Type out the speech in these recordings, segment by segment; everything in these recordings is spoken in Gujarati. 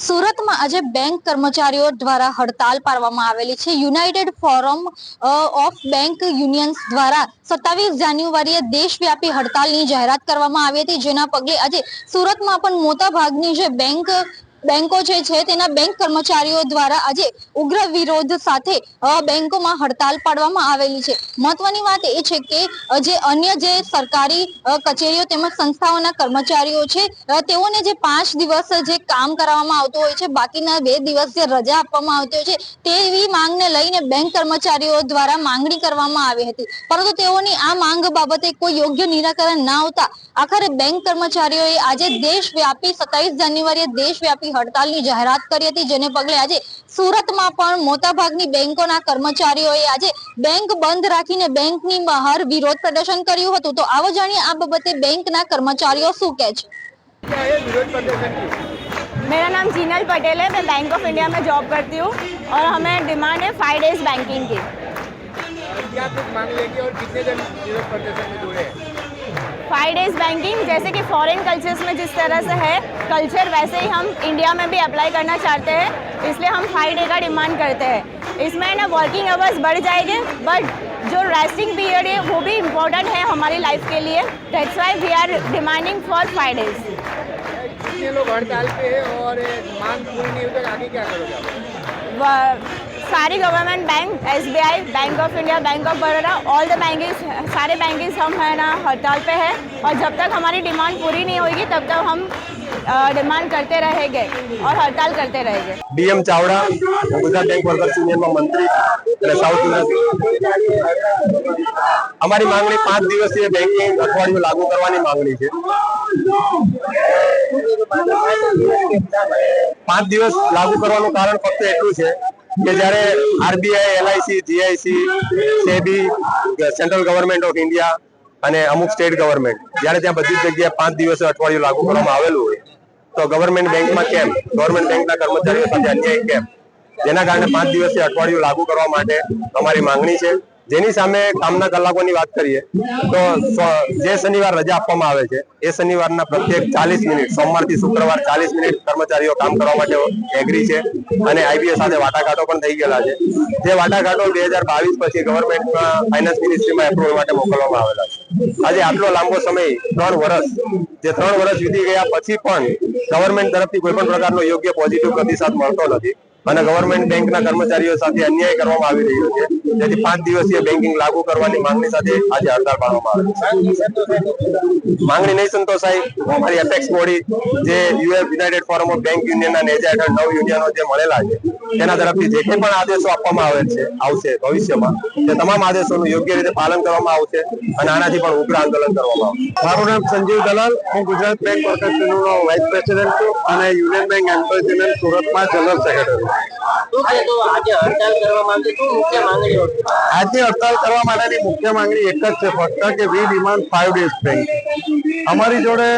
સુરતમાં આજે બેંક કર્મચારીઓ દ્વારા હડતાલ પાડવામાં આવેલી છે। United forum of bank unions દ્વારા 27 જાન્યુઆરીએ દેશવ્યાપી હડતાલની જાહેરાત કરવામાં આવી હતી, જેના પગલે આજે સુરતમાં પણ મોટા ભાગની જે બેંકો છે તેના બેંક કર્મચારીઓ દ્વારા આજે ઉગ્ર વિરોધ સાથે બેંકોમાં હડતાલ પાડવામાં આવેલી છે। મહત્વની વાત એ છે કે જે અન્ય જે સરકારી કચેરીઓ તેમજ સંસ્થાઓના કર્મચારીઓ છે તેઓને જે 5 દિવસ જે કામ કરવામાં આવતું હોય છે, બાકીના 2 દિવસ જે રજા આપવામાં આવતી હોય છે તેવી માંગને લઈને બેંક કર્મચારીઓ દ્વારા માંગણી કરવામાં આવી હતી, પરંતુ તેઓની આ માંગ બાબતે કોઈ યોગ્ય નિરાકરણ ના આવતા આખરે બેંક કર્મચારીઓએ આજે દેશવ્યાપી 27 જાન્યુઆરીએ દેશવ્યાપી હડતાલની જાહેરાત કરી હતી, જેને પગલે આજે સુરતમાં પણ મોટાભાગની બેંકોના કર્મચારીઓએ આજે બેંક બંધ રાખીને બેંકની બહાર વિરોધ પ્રદર્શન કર્યું હતું। તો આવો જાણીએ આ બાબતે બેંકના કર્મચારીઓ શું કહે છે। मेरा नाम जीनल पटेल है। मैं बैंक ऑफ इंडिया में जॉब करती हूँ और हमें डिमांड है 5 डेज बैंकिंग की। क्या कुछ मांग लेंगे और कितने जन विरोध प्रदर्शन में जुड़े हैं? 5 डेज बैंकिंग जैसे कि फॉरेन कल्चर्स में जिस तरह से है कल्चर, वैसे ही हम इंडिया में भी अप्लाई करना चाहते हैं, इसलिए हम 5 डे का डिमांड करते हैं। इसमें ना वर्किंग आवर्स बढ़ जाएंगे, बट जो रेस्टिंग पीरियड है वो भी इम्पोर्टेंट है हमारी लाइफ के लिए। That's why we are demanding for 5 days. कितने लोग हड़ताल पे हैं और मांग पूरी नहीं होती, आगे क्या करोगे? सारी government bank, SBI, bank of India, bank of Baroda, all the banking, सारे बैंकिंग हम है ना हड़ताल पे है और जब तक हमारी डिमांड पूरी नहीं होगी तब तक हम डिमांड करते रहेंगे और हड़ताल करते रहेंगे। DM Chavda, Gujarat bank workers union में मंत्री साउथ अमारी मांगणी 5 दिवसीय बैंकिंग अठवाडिયું लागू करवानी मांगणी है। 5 દિવસ लागू करवानुं कारण फक्त एटલું છે કે જ્યારે RBI, LIC, GIC, SEBI, central government of India અને અમુક સ્ટેટ ગવર્મેન્ટ જ્યારે ત્યાં બધી જગ્યાએ 5 દિવસે અઠવાડિયું लागू કરવામાં આવેલું હોય તો ગવર્મેન્ટ બેંકમાં કેમ, ગવર્મેન્ટ બેંકના કર્મચારીઓ સાથે અન્યાય કેમ, જેના કારણે 5 દિવસીય અઠવાડિયું लागू કરવા માટે અમારી માંગણી છે। જેની સામે કામના કલાકોની વાત કરીએ તો જે શનિવાર રજા આપવામાં આવે છે એ શનિવારના પ્રત્યેક 40 મિનિટ સોમવારથી શુક્રવાર 40 મિનિટ કર્મચારીઓ કામ કરવા માટે એગ્રી છે અને IBA સાથે વાટાઘાટો પણ થઈ ગયેલા છે। જે વાટાઘાટો 2022 પછી ગવર્મેન્ટમાં ફાઇનાન્સ મિનિસ્ટ્રીમાં એપ્રુવલ માટે મોકલવામાં આવેલા છે। આજે આટલો લાંબો સમય 3 વર્ષ, જે 3 વર્ષ વીતી ગયા પછી પણ ગવર્મેન્ટ તરફથી કોઈ પણ પ્રકારનો યોગ્ય પોઝિટિવ પ્રતિસાદ મળતો નથી અને ગવર્મેન્ટ બેંકના કર્મચારીઓ સાથે અન્યાય કરવામાં આવી રહ્યો છે, જેથી 5 દિવસીય બેંકિંગ लागू કરવાની માંગણી સાથે આજે હડતાળ પાડવામાં આવી છે। માંગણી નહીં સંતોષાય અમારી એપેક્સ બોડી જે યુનાઇટેડ ફોરમ ઓફ બેંક યુનિયનના નેજા હેઠળ 9 યુનિયનો જે મળેલા છે તેના તરફથી જે કંઈ પણ આદેશો આપવામાં આવશે ભવિષ્યમાં તે તમામ આદેશોનું યોગ્ય રીતે પાલન કરવામાં આવશે અને આનાથી પણ ઉગ્ર આંદોલન કરવામાં આવશે। મારું નામ સંજીવ દલાલ, હું ગુજરાત બેંક વર્કર્સ યુનિયનનો વાઇસ પ્રેસિડેન્ટ છું અને યુનિયન બેંક એમ્પ્લોઈઝ યુનિયન સુરતમાં જનરલ સેક્રેટરી। આજે હડતાલ કરવા માટેની મુખ્ય માંગણી એક જ છે ફક્ત કે વી ડિમાન્ડ 5 ડેઝ બેંક। અમારી જોડે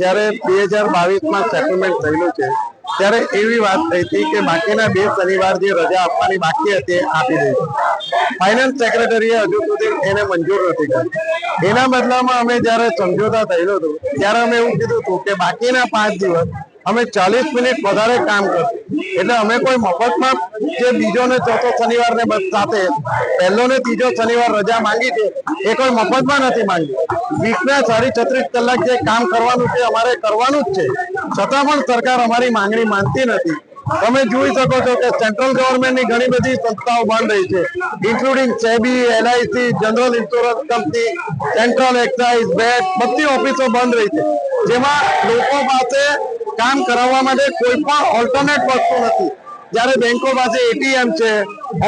જ્યારે 2022માં સેટલમેન્ટ થયેલું છે ત્યારે એવી વાત થઈ હતી કે બાકીના 2 શનિવાર જે રજા આપવાની બાકી હતી આપી દઈશું। ફાઇનાન્સ સેક્રેટરીએ હજુ સુધી એને મંજૂર નથી કરી। એના બદલામાં અમે જ્યારે સમજોતા થયેલો હતો ત્યારે અમે એવું કીધું હતું કે બાકીના 5 દિવસ અમે 40 મિનિટ વધારે કામ કરશું, એટલે અમે કોઈ મફતમાં જે બીજો ને ચોથો શનિવાર ને સાથે પહેલો ને ત્રીજો શનિવાર રજા માંગી છે એ કોઈ મફતમાં નથી માંગી। વીકના 36 કલાક જે કામ કરવાનું છે અમારે કરવાનું જ છે, છતાં પણ સરકાર અમારી માંગણી માનતી નથી। તમે જોઈ શકો છો કે સેન્ટ્રલ ગવર્મેન્ટની ઘણી બધી સંસ્થાઓ બંધ રહી છે, including SEBI, LIC, general insurance company, central excise, VAT, બધી ઓફિસો બંધ રહી છે, જેમાં લોકો પાસે કામ કરાવવા માટે કોઈ પણ ઓલ્ટરનેટ વસ્તુ નથી। જ્યારે બેંકો પાસે ATM છે,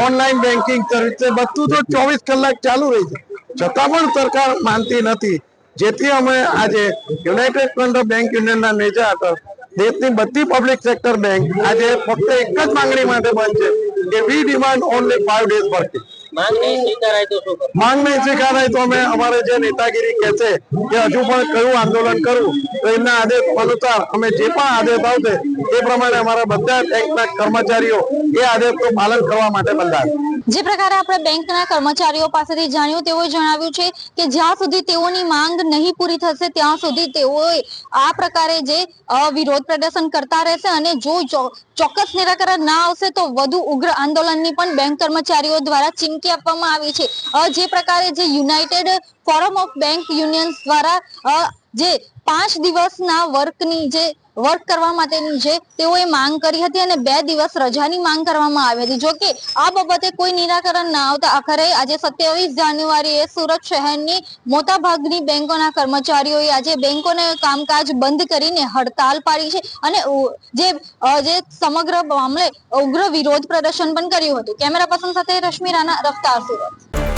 ઓનલાઈન બેન્કિંગ સર્વિસ છે, બધું તો 24 કલાક ચાલુ રહી છે, છતાં પણ સરકાર માનતી નથી। જેથી અમે આજે યુનાઇટેડ ફ્રન્ટ ઓફ બેંક યુનિયનના નેજા હેઠળ દેશની બધી પબ્લિક સેક્ટર બેંક આજે ફક્ત એક જ માંગણી માટે બંધ છે કે વી ડિમાન્ડ ઓનલી 5 ડેઝ વર્કિંગ। માંગ નહીં સ્વીકારાય તો શું કરવું? માંગ નહીં સ્વીકારાય તો અમે અમારે જે નેતાગીરી કે છે કે હજુ પણ કયું આંદોલન કરવું તો એમના આદેશ અનુસાર અમે જે પણ આદેશ આવશે એ પ્રમાણે અમારા બધા બેંકના કર્મચારીઓ એ આદેશનું પાલન કરવા માટે બંધાશે. જે પ્રકારે આપણે બેંકના કર્મચારીઓ પાસેથી જાણ્યું તેઓએ જણાવ્યું છે કે જ્યાં સુધી તેઓની માંગ નહીં પૂરી થશે ત્યાં સુધી તેઓએ આ પ્રકારે જે વિરોધ પ્રદર્શન કરતા રહેશે અને જો ચોક્કસ નિરાકરણ ના આવશે તો વધુ ઉગ્ર આંદોલનની પણ બેંક કર્મચારીઓ દ્વારા ચીમકી આપવામાં આવી છે. જે પ્રકારે જે United forum of bank unions દ્વારા જે 5 દિવસના વર્ક કરવા માટેની છે તેઓએ માંગ કરી હતી અને 2 દિવસ રજાની માંગ કરવામાં આવી હતી. જો કે આ બાબતે કોઈ નિરાકરણ ના આવતા આખરે આજે 27 જાન્યુઆરીએ સુરત શહેરની મોટા ભાગની બેંકોના કર્મચારીઓએ આજે બેંકોને કામકાજ બંધ કરીને હડતાલ પાડી છે અને જે સમગ્ર મામલે ઉગ્ર વિરોધ પ્રદર્શન પણ કર્યું હતું. કેમેરા પર્સન સાથે રશ્મિ રાણા, રફતાર, સુરત.